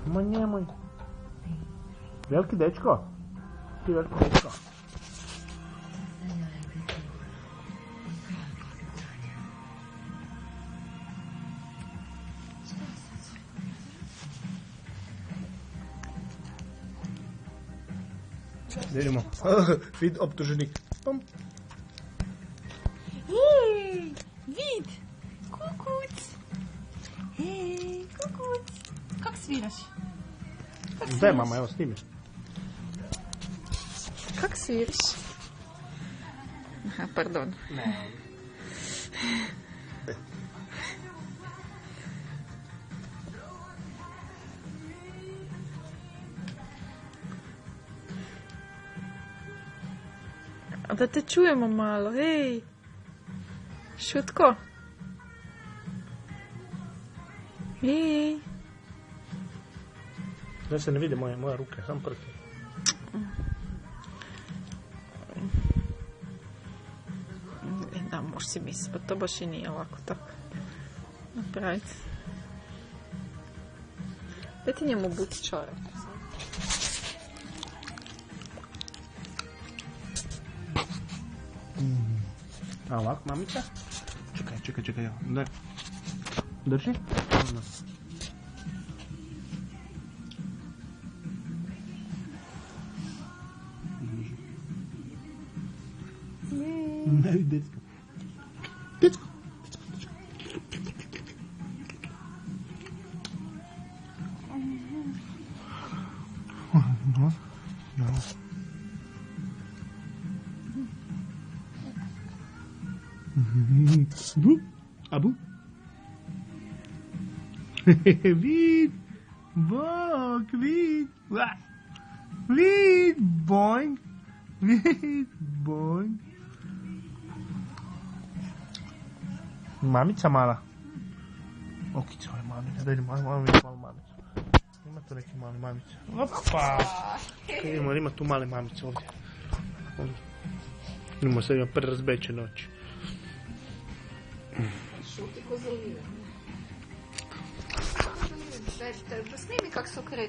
Ma njemoj. Veliki dečko? Ti veliki dečko? Vidimo. Vid optuženik. Hej, vid! Kukuc! Hej, kukuc! Kak sviraš? Daj mama, evo snimi. Kak sviraš? Aha, pardon. Ne. A da te čujemo malo, hej! Šutko! Hej! Da se ne vidi moje ruke, sam prti. Da, možeš si misliti, pa to baš i nije lako tako napraviti. Daj ti njemu buti čorap. A ovako, mamica? Čekaj, evo. Ne. Drži? Ne, dečko. Dečko. No. Abu? Vid! Bok, vid! Vid! Boing! Vid! Boing! Mamica mala. Okica je mamica, daj malo mamica. Ima tu neki mali mamica. Opa! Ima tu male mamice ovdje. Idemo sad imam prerazbećene oči. Šuti ko zaliven. Daj, snimi kak se okreće.